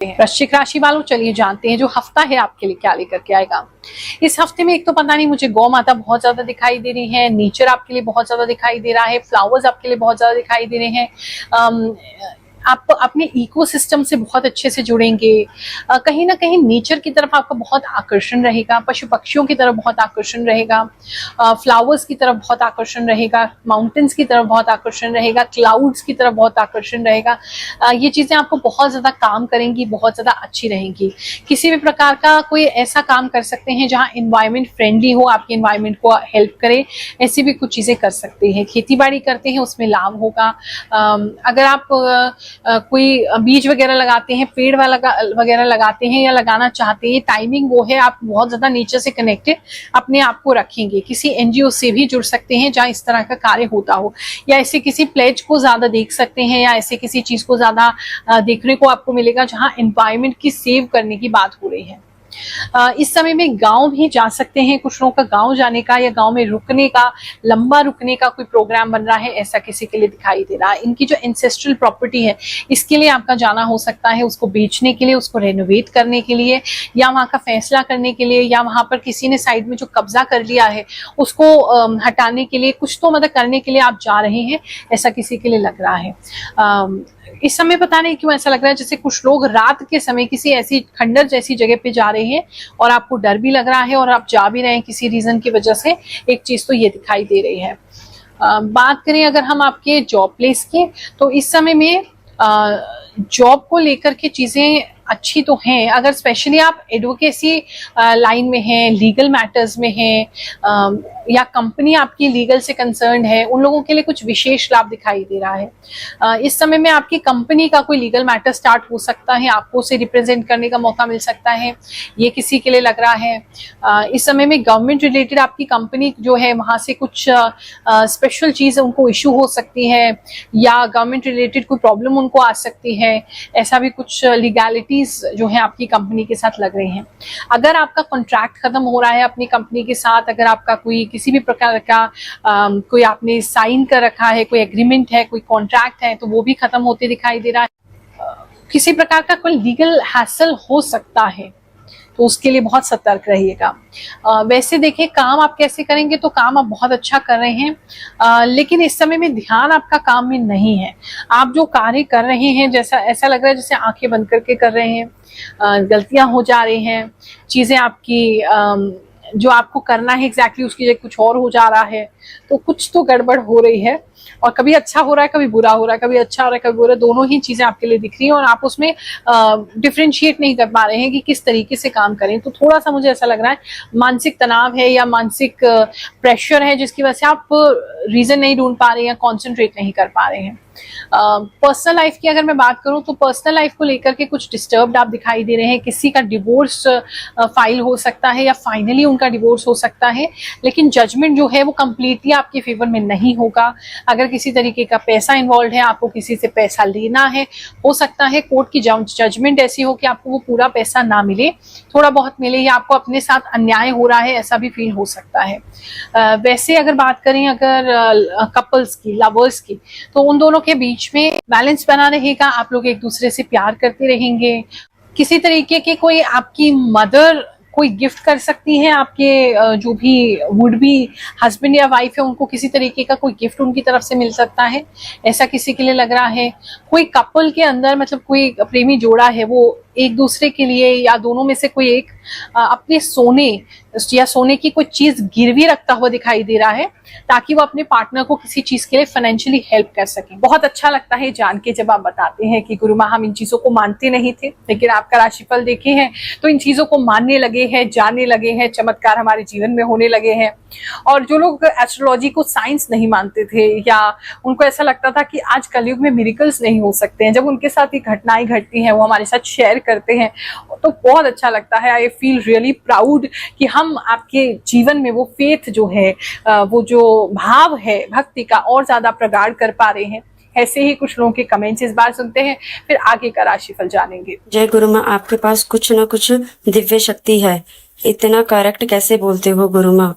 वृश्चिक राशि वालों, चलिए जानते हैं जो हफ्ता है आपके लिए क्या लेकर के आएगा। इस हफ्ते में एक तो पता नहीं, मुझे गौ माता बहुत ज्यादा दिखाई दे रही है, नेचर आपके लिए बहुत ज्यादा दिखाई दे रहा है, फ्लावर्स आपके लिए बहुत ज्यादा दिखाई दे रहे हैं। आप अपने इकोसिस्टम से बहुत अच्छे से जुड़ेंगे। कहीं ना कहीं नेचर की तरफ आपका बहुत आकर्षण रहेगा, पशु पक्षियों की तरफ बहुत आकर्षण रहेगा, फ्लावर्स की तरफ बहुत आकर्षण रहेगा, माउंटेन्स की तरफ बहुत आकर्षण रहेगा, क्लाउड्स की तरफ बहुत आकर्षण रहेगा। ये चीजें आपको बहुत ज्यादा काम करेंगी, बहुत ज्यादा अच्छी रहेंगी। किसी भी प्रकार का कोई ऐसा काम कर सकते हैं जहाँ एनवायरमेंट फ्रेंडली हो, आपके एनवायरमेंट को हेल्प करे, ऐसी भी कुछ चीजें कर सकते हैं। खेती बाड़ी करते हैं उसमें लाभ होगा। अगर आप कोई बीज वगैरह लगाते हैं, पेड़ वगैरह लगाते हैं या लगाना चाहते हैं, टाइमिंग वो है, आप बहुत ज्यादा नेचर से कनेक्टेड अपने आप को रखेंगे। किसी एनजीओ से भी जुड़ सकते हैं जहां इस तरह का कार्य होता हो, या ऐसे किसी प्लेज को ज्यादा देख सकते हैं, या ऐसे किसी चीज को ज्यादा देखने को आपको मिलेगा जहां एनवायरमेंट की सेव करने की बात हो रही है। इस समय में गांव भी जा सकते हैं, कुछ लोगों का गांव जाने का या गांव में रुकने का, लंबा रुकने का कोई प्रोग्राम बन रहा है, ऐसा किसी के लिए दिखाई दे रहा है। इनकी जो एंसेस्ट्रल प्रॉपर्टी है, इसके लिए आपका जाना हो सकता है, उसको बेचने के लिए, उसको रेनोवेट करने के लिए, या वहां का फैसला करने के लिए, या वहां पर किसी ने साइड में जो कब्जा कर लिया है उसको हटाने के लिए, कुछ तो मदद करने के लिए आप जा रहे हैं, ऐसा किसी के लिए लग रहा है। इस समय पता नहीं क्यों ऐसा लग रहा है जैसे कुछ लोग रात के समय किसी ऐसी खंडर जैसी जगह पे जा रहे हैं और आपको डर भी लग रहा है और आप जा भी रहे हैं किसी रीजन की वजह से। एक चीज तो ये दिखाई दे रही है। बात करें अगर हम आपके जॉब प्लेस की, तो इस समय में जॉब को लेकर के चीजें अच्छी तो हैं। अगर स्पेशली आप एडवोकेसी लाइन में हैं, लीगल मैटर्स में हैं, या कंपनी आपकी लीगल से कंसर्न है, उन लोगों के लिए कुछ विशेष लाभ दिखाई दे रहा है। इस समय में आपकी कंपनी का कोई लीगल मैटर स्टार्ट हो सकता है, आपको उसे रिप्रेजेंट करने का मौका मिल सकता है, ये किसी के लिए लग रहा है। इस समय में गवर्नमेंट रिलेटेड आपकी कंपनी जो है वहां से कुछ स्पेशल चीज उनको इशू हो सकती है, या गवर्नमेंट रिलेटेड कोई प्रॉब्लम उनको आ सकती है। ऐसा भी कुछ लीगैलिटी जो है आपकी कंपनी के साथ लग रही हैं। अगर आपका कॉन्ट्रैक्ट खत्म हो रहा है अपनी कंपनी के साथ, अगर आपका कोई किसी भी प्रकार का कोई आपने साइन कर रखा है, कोई एग्रीमेंट है, कोई कॉन्ट्रैक्ट है, तो वो भी खत्म होते दिखाई दे रहा है। किसी प्रकार का कोई लीगल हैसल हो सकता है, तो उसके लिए बहुत सतर्क रहिएगा। वैसे देखिए काम आप कैसे करेंगे, तो काम आप बहुत अच्छा कर रहे हैं, लेकिन इस समय में ध्यान आपका काम में नहीं है। आप जो कार्य कर रहे हैं, जैसा ऐसा लग रहा है जैसे आंखें बंद करके कर रहे हैं, गलतियां हो जा रही हैं, चीजें आपकी जो आपको करना है एग्जैक्टली उसकी जगह कुछ और हो जा रहा है, तो कुछ तो गड़बड़ हो रही है। और कभी अच्छा हो रहा है, कभी बुरा हो रहा है, कभी अच्छा हो रहा है, कभी बुरा, दोनों ही चीजें आपके लिए दिख रही हैं और आप उसमें डिफरेंशिएट नहीं कर पा रहे हैं कि किस तरीके से काम करें। तो थोड़ा सा मुझे ऐसा लग रहा है मानसिक तनाव है या मानसिक प्रेशर है, जिसकी वजह से आप रीजन नहीं ढूंढ पा रहे हैं, कॉन्सेंट्रेट नहीं कर पा रहे हैं। पर्सनल लाइफ की अगर मैं बात करूं, तो पर्सनल लाइफ को लेकर के कुछ डिस्टर्ब्ड आप दिखाई दे रहे हैं। किसी का डिवोर्स फाइल हो सकता है, या फाइनली उनका डिवोर्स हो सकता है, लेकिन जजमेंट जो है वो कंप्लीटली आपके फेवर में नहीं होगा। अगर किसी तरीके का पैसा इन्वॉल्व है, आपको किसी से पैसा लेना है, हो सकता है कोर्ट की जजमेंट ऐसी हो कि आपको वो पूरा पैसा ना मिले, थोड़ा बहुत मिले, या आपको अपने साथ अन्याय हो रहा है, ऐसा भी फील हो सकता है। वैसे अगर बात करें अगर कपल्स की, लवर्स की, तो उन दोनों के बीच में बैलेंस बना रहेगा। आप लोग एक दूसरे से प्यार करते रहेंगे। किसी तरीके के कोई आपकी मदर कोई गिफ्ट कर सकती है, आपके जो भी वुड बी हस्बैंड या वाइफ है उनको किसी तरीके का कोई गिफ्ट उनकी तरफ से मिल सकता है, ऐसा किसी के लिए लग रहा है। कोई कपल के अंदर, मतलब कोई प्रेमी जोड़ा है, वो एक दूसरे के लिए या दोनों में से कोई एक अपने सोने या सोने की कोई चीज गिरवी रखता हुआ दिखाई दे रहा है, ताकि वो अपने पार्टनर को किसी चीज के लिए फाइनेंशियली हेल्प कर सके। बहुत अच्छा लगता है जान के जब आप बताते हैं कि गुरु माँ हम इन चीजों को मानते नहीं थे, लेकिन आपका राशिफल देखे हैं तो इन चीजों को मानने लगे हैं, जानने लगे हैं, चमत्कार हमारे जीवन में होने लगे हैं। और जो लोग एस्ट्रोलॉजी को साइंस नहीं मानते थे, या उनको ऐसा लगता था कि आज कलयुग में मिरेकल्स नहीं हो सकते हैं, जब उनके साथ ये घटनाएं घटती हैं, वो हमारे साथ शेयर करते हैं, तो बहुत अच्छा लगता है। आई फील रियली प्राउड कि हम आपके जीवन में वो फेथ जो है, वो जो भाव है भक्ति का, और ज्यादा प्रगाढ़ कर पा रहे हैं। ऐसे ही कुछ लोगों के कमेंट्स इस बार सुनते हैं, फिर आगे का राशिफल जानेंगे। जय गुरु माँ, आपके पास कुछ न कुछ दिव्य शक्ति है, इतना करेक्ट कैसे बोलते हो गुरु माँ,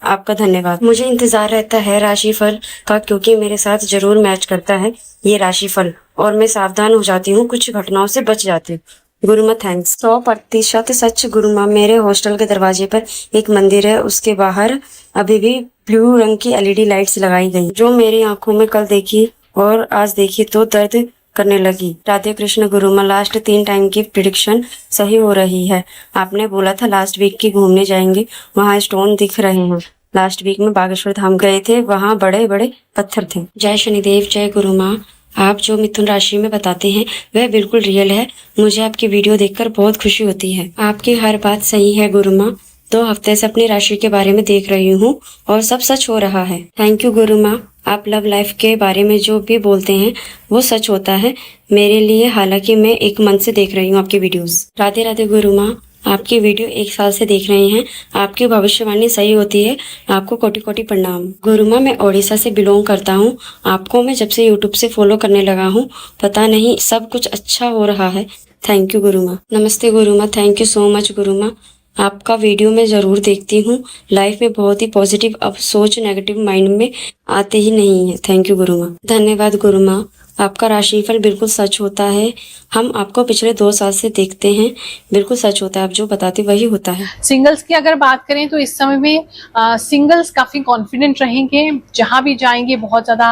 आपका धन्यवाद। मुझे इंतजार रहता है राशिफल का, क्योंकि मेरे साथ जरूर मैच करता है ये राशिफल, और मैं सावधान हो जाती हूँ, कुछ घटनाओं से बच जाती हूँ। गुरु माँ थैंक्स। 100% सच गुरु माँ। मेरे हॉस्टल के दरवाजे पर एक मंदिर है, उसके बाहर अभी भी ब्लू रंग की LED लाइट्स लगाई गई, जो मेरी आंखों में कल देखी और आज देखी तो दर्द करने लगी। राधे कृष्ण गुरु माँ। लास्ट 3 टाइम की प्रिडिक्शन सही हो रही है। आपने बोला था लास्ट वीक की घूमने जाएंगे, वहाँ स्टोन दिख रहे हैं। लास्ट वीक में बागेश्वर धाम गए थे, वहाँ बड़े बड़े पत्थर थे। जय शनिदेव। जय गुरु माँ। आप जो मिथुन राशि में बताते हैं वह बिल्कुल रियल है। मुझे आपकी वीडियो देखकर बहुत खुशी होती है। आपकी हर बात सही है गुरु माँ। 2 हफ्ते से अपनी राशि के बारे में देख रही हूँ और सब सच हो रहा है। थैंक यू गुरु माँ। आप लव लाइफ के बारे में जो भी बोलते हैं वो सच होता है मेरे लिए, हालांकि मैं 1 मंथ से देख रही हूँ आपकी वीडियोस। राधे राधे गुरु माँ। आपकी वीडियो 1 साल से देख रहे हैं, आपकी भविष्यवाणी सही होती है। आपको कोटि कोटि प्रणाम। गुरु माँ, मैं ओडिशा से बिलोंग करता हूँ। आपको मैं जब से यूट्यूब से फॉलो करने लगा हूँ, पता नहीं सब कुछ अच्छा हो रहा है। थैंक यू गुरु माँ। नमस्ते गुरु माँ। थैंक यू सो मच गुरु माँ। आपका वीडियो मैं जरूर देखती हूँ। लाइफ में बहुत ही पॉजिटिव, अब सोच नेगेटिव माइंड में आते ही नहीं है। थैंक यू गुरु माँ। धन्यवाद गुरु माँ। आपका राशिफल बिल्कुल सच होता है। हम आपको पिछले 2 साल से देखते हैं, बिल्कुल सच होता है। आप जो बताते वही होता है। सिंगल्स की अगर बात करें तो इस समय में सिंगल्स काफी कॉन्फिडेंट रहेंगे। जहां भी जाएंगे बहुत ज्यादा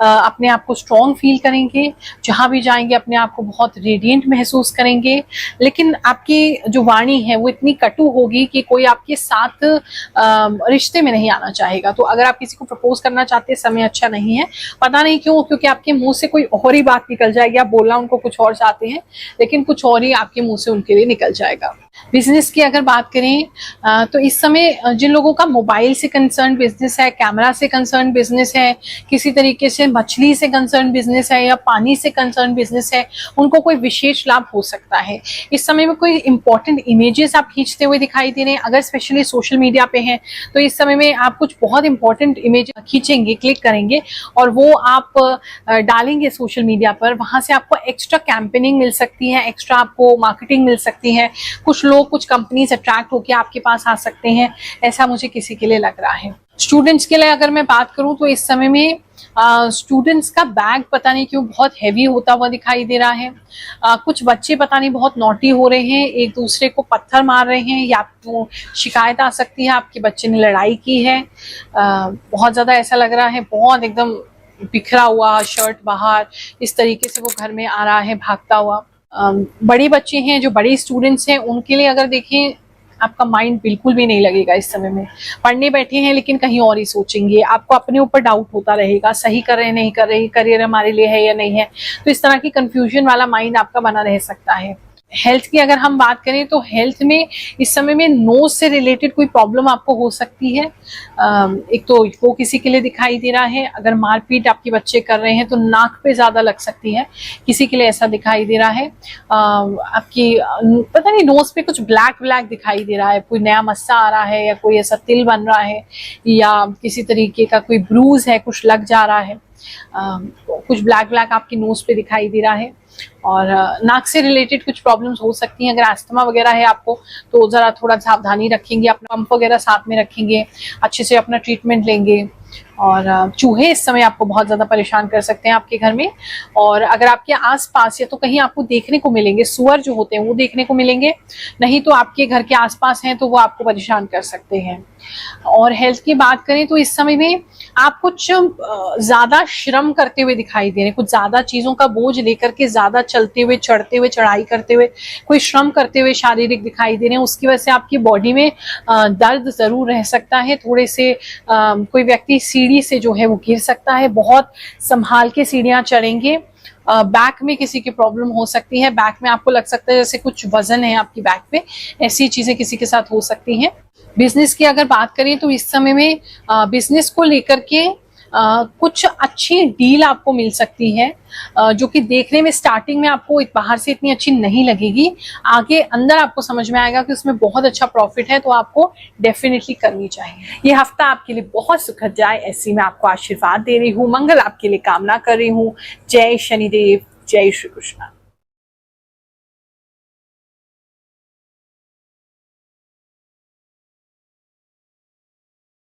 अपने आप को स्ट्रॉन्ग फील करेंगे। जहां भी जाएंगे अपने आप को बहुत रेडिएंट महसूस करेंगे। लेकिन आपकी जो वाणी है वो इतनी कटु होगी कि कोई आपके साथ रिश्ते में नहीं आना चाहेगा। तो अगर आप किसी को प्रपोज करना चाहते हैं, समय अच्छा नहीं है। पता नहीं क्यों, क्योंकि आपके मुंह से कोई और ही बात निकल जाएगी। आप बोलना उनको कुछ और चाहते हैं, लेकिन कुछ और ही आपके मुंह से उनके लिए निकल जाएगा। बिजनेस की अगर बात करें तो इस समय जिन लोगों का मोबाइल से कंसर्न बिजनेस है, कैमरा से कंसर्न बिजनेस है, किसी तरीके से मछली से कंसर्न बिजनेस है या पानी से कंसर्न बिजनेस है, उनको कोई विशेष लाभ हो सकता है। इस समय में कोई इंपॉर्टेंट इमेजेस आप खींचते हुए दिखाई दे रहे हैं। अगर स्पेशली सोशल मीडिया पे हैं तो इस समय में आप कुछ बहुत इंपॉर्टेंट इमेज खींचेंगे, क्लिक करेंगे और वो आप डालेंगे सोशल मीडिया पर। वहां से आपको एक्स्ट्रा कैंपेनिंग मिल सकती है, एक्स्ट्रा आपको मार्केटिंग मिल सकती है। कुछ लोग, कुछ कंपनीज अट्रैक्ट होकर आपके पास आ सकते हैं, ऐसा मुझे किसी के लिए लग रहा है। स्टूडेंट्स के लिए अगर मैं बात करूं तो इस समय में स्टूडेंट्स का बैग पता नहीं क्यों बहुत हैवी होता हुआ दिखाई दे रहा है। कुछ बच्चे पता नहीं बहुत नॉटी हो रहे हैं, एक दूसरे को पत्थर मार रहे हैं, या तो शिकायत आ सकती है आपके बच्चे ने लड़ाई की है। बहुत ज्यादा ऐसा लग रहा है, बहुत एकदम बिखरा हुआ शर्ट बाहर, इस तरीके से वो घर में आ रहा है भागता हुआ। बड़े बच्चे हैं, जो बड़े स्टूडेंट्स हैं, उनके लिए अगर देखें, आपका माइंड बिल्कुल भी नहीं लगेगा इस समय में। पढ़ने बैठे हैं लेकिन कहीं और ही सोचेंगे। आपको अपने ऊपर डाउट होता रहेगा, सही कर रहे हैं नहीं कर रहे, करियर हमारे लिए है या नहीं है। तो इस तरह की कंफ्यूजन वाला माइंड आपका बना रह सकता है। हेल्थ की अगर हम बात करें तो हेल्थ में इस समय में नोज से रिलेटेड कोई प्रॉब्लम आपको हो सकती है। एक तो वो किसी के लिए दिखाई दे रहा है। अगर मारपीट आपके बच्चे कर रहे हैं तो नाक पे ज्यादा लग सकती है, किसी के लिए ऐसा दिखाई दे रहा है। आपकी पता नहीं नोज पे कुछ ब्लैक ब्लैक दिखाई दे रहा है, कोई नया मस्सा आ रहा है या कोई ऐसा तिल बन रहा है या किसी तरीके का कोई ब्रूज है, कुछ लग जा रहा है। कुछ ब्लैक ब्लैक आपकी नोज पे दिखाई दे रहा है। और नाक से रिलेटेड कुछ प्रॉब्लम्स हो सकती हैं। अगर अस्थमा वगैरह है आपको तो जरा थोड़ा सावधानी रखेंगे, अपना पंप वगैरह साथ में रखेंगे, अच्छे से अपना ट्रीटमेंट लेंगे। और चूहे इस समय आपको बहुत ज्यादा परेशान कर सकते हैं आपके घर में। और अगर आपके आसपास या तो कहीं आपको देखने को मिलेंगे, सुअर जो होते हैं वो देखने को मिलेंगे, नहीं तो आपके घर के आसपास हैं तो वो आपको परेशान कर सकते हैं। और हेल्थ की बात करें तो इस समय में आप कुछ ज्यादा श्रम करते हुए दिखाई दे रहे हैं, कुछ ज्यादा चीजों का बोझ लेकर के ज्यादा चलते हुए, चढ़ते हुए, चढ़ाई करते हुए, कोई श्रम करते हुए शारीरिक दिखाई दे रहे हैं। उसकी वजह से आपकी बॉडी में दर्द जरूर रह सकता है। थोड़े से कोई व्यक्ति सीढ़ी से जो है वो गिर सकता है, बहुत संभाल के सीढ़ियां चढ़ेंगे। बैक में किसी की प्रॉब्लम हो सकती है, बैक में आपको लग सकता है जैसे कुछ वजन है आपकी बैक पे, ऐसी चीजें किसी के साथ हो सकती हैं। बिजनेस की अगर बात करें तो इस समय में बिजनेस को लेकर के कुछ अच्छी डील आपको मिल सकती है, जो कि देखने में स्टार्टिंग में आपको बाहर से इतनी अच्छी नहीं लगेगी। आगे अंदर आपको समझ में आएगा कि उसमें बहुत अच्छा प्रॉफिट है, तो आपको डेफिनेटली करनी चाहिए। ये हफ्ता आपके लिए बहुत सुखद जाए, ऐसी मैं आपको आशीर्वाद दे रही हूँ, मंगल आपके लिए कामना कर रही हूँ। जय शनिदेव, जय श्री कृष्ण।